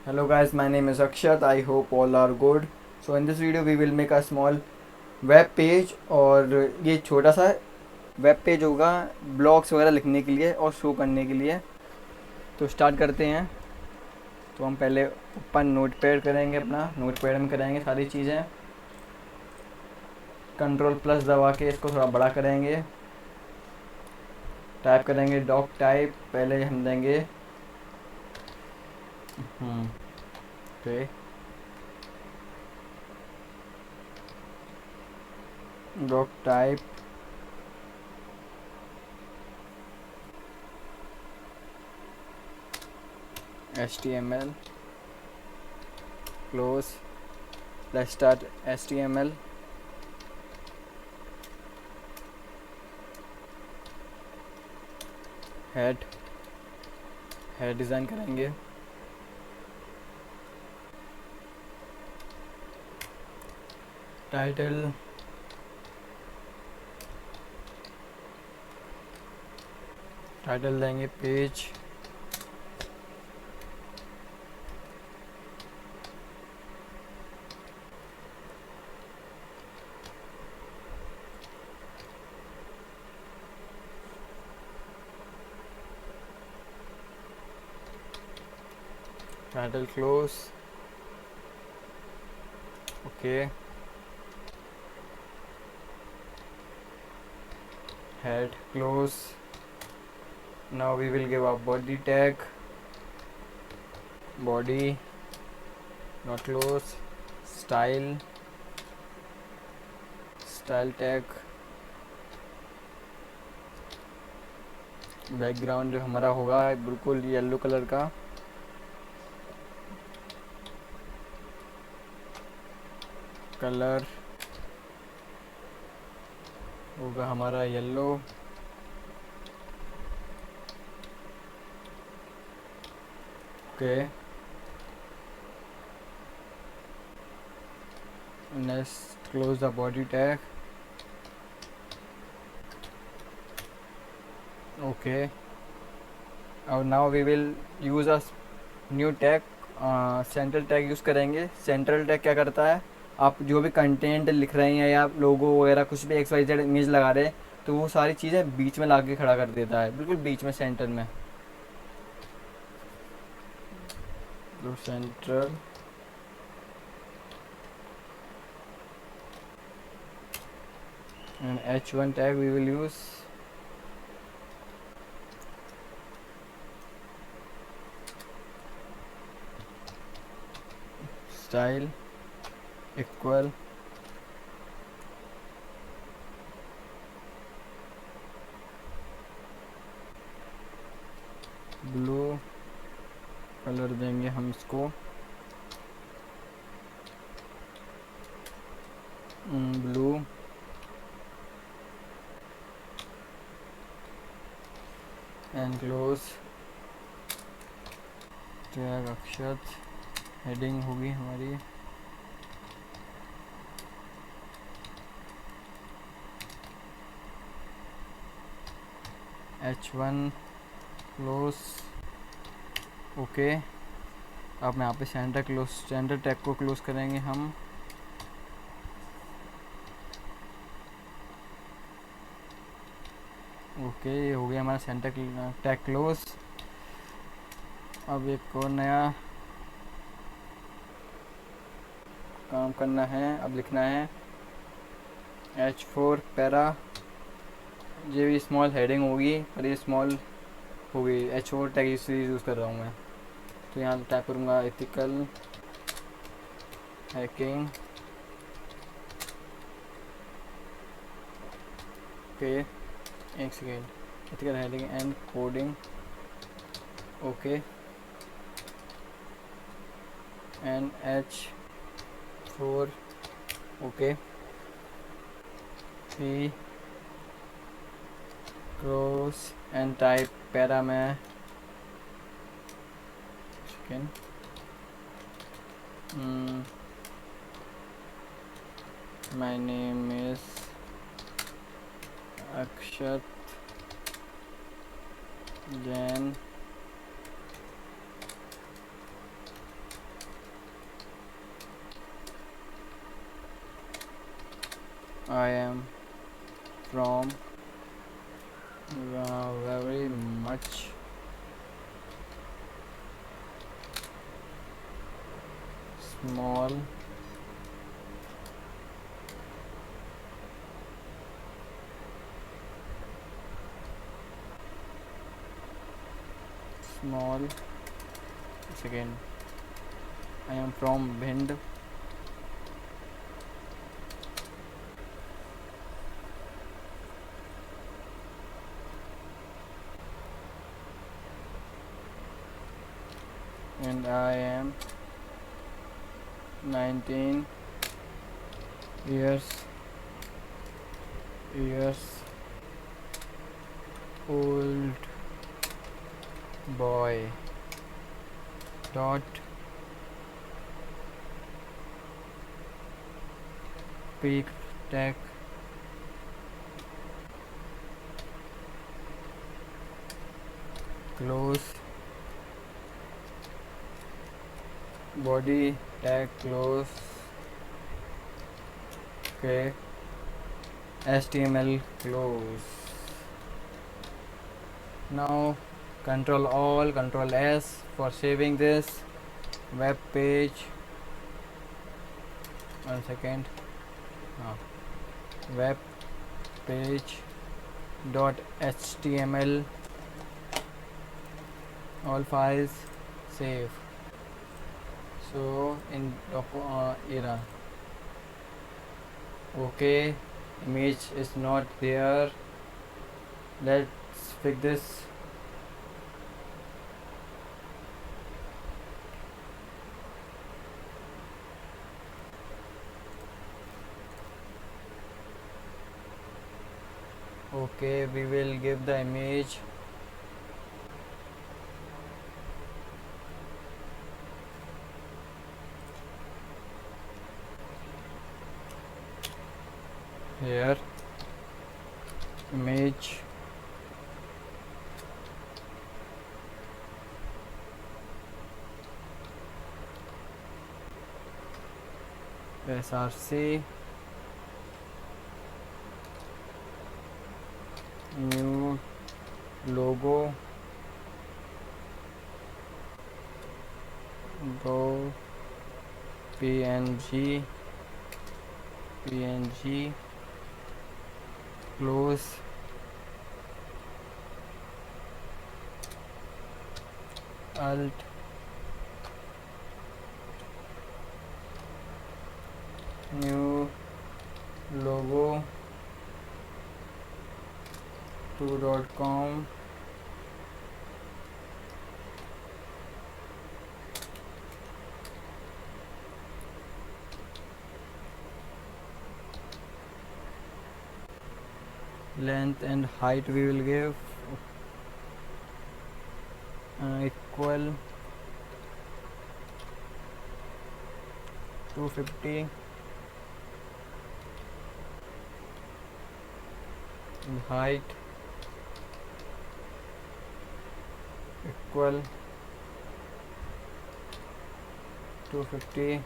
Hello guys, my name is Akshat. I hope all are good. So in this video we will make a small web page और ये छोटा सा web page होगा blogs वगैरह लिखने के लिए और शो करने के लिए। तो स्टार्ट करते हैं। तो हम पहले ऊपर नोटपैड करेंगे, अपना नोटपैड में कराएंगे सारी चीज़ें। कंट्रोल+ दबा के इसको थोड़ा बड़ा करेंगे। टाइप करेंगे डॉक टाइप, पहले हम देंगे okay doc type HTML close. Let's start HTML. Head design करेंगे। टाइटल देंगे page. Title close, okay. Head close. Now we will give a body tag, body not close, style tag, background जो हमारा होगा बिल्कुल yellow colour का। Colour होगा हमारा yellow. Okay, next close the body tag, okay. और now we will use a new tag, central tag use करेंगे। Central tag क्या करता है, आप जो भी कंटेंट लिख रहे हैं या लोगो वगैरह कुछ भी XYZ इमेज लगा रहे हैं तो वो सारी चीज़ें बीच में ला के खड़ा कर देता है, बिल्कुल बीच में सेंटर में। तो central and H1 tag we will use style equal blue colour देंगे हम इसको, blue. And close tag Akshat. Heading होगी हमारी H1 क्लोज, ओके। अब यहाँ पे सेंटर टैग को क्लोज करेंगे हम। ओके, ये हो गया हमारा सेंटर टैग क्लोज। अब एक और नया काम करना है, अब लिखना है H4 पैरा। ये भी स्मॉल हेडिंग होगी पर ये स्मॉल होगी, H4 टैग यूज़ कर रहा हूँ मैं। तो यहाँ टाइप करूँगा एथिकल हैकिंग, ओके। एक second, ethical hacking and coding, okay. And H4, okay. P cross and type para में second, my name is Akshat Jain I am from very much small small second. I am from Bhind. And I am 19 years old boy. Dot peak tech close body tag close. Okay, HTML close. Now control all, control S for saving this web page. 1 second. Web page dot html, all files, save. So in era, okay, image is not there. Let's fix this. Okay, we will give the image here, image src, new logo, go png, close, alt, new logo 2.com, length and height we will give equal 250, and height equal 250,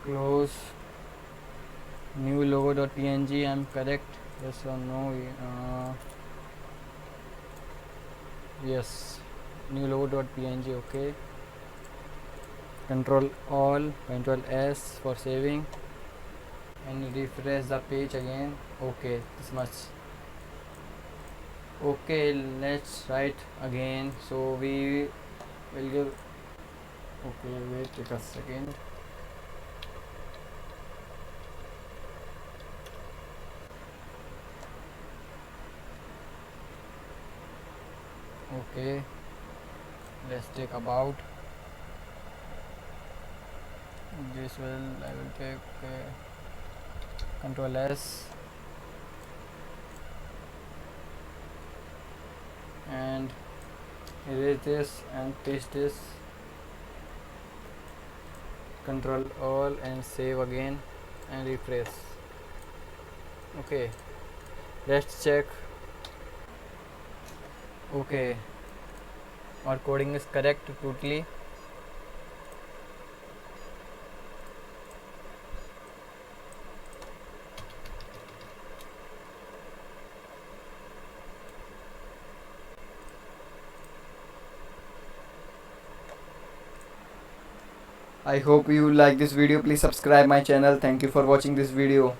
close, new logo.png. I'm correct, yes or no? Yes, new logo.png. okay, control all, control S for saving, and refresh the page again. Okay, this much. Okay, let's write again. So we will give, okay, wait, take a second. Okay, let's take about this. I will take control S and erase this and paste this, control all and save again and refresh. Okay, let's check. Okay, Our coding is correct totally. I hope you like this video. Please subscribe my channel. Thank you for watching this video.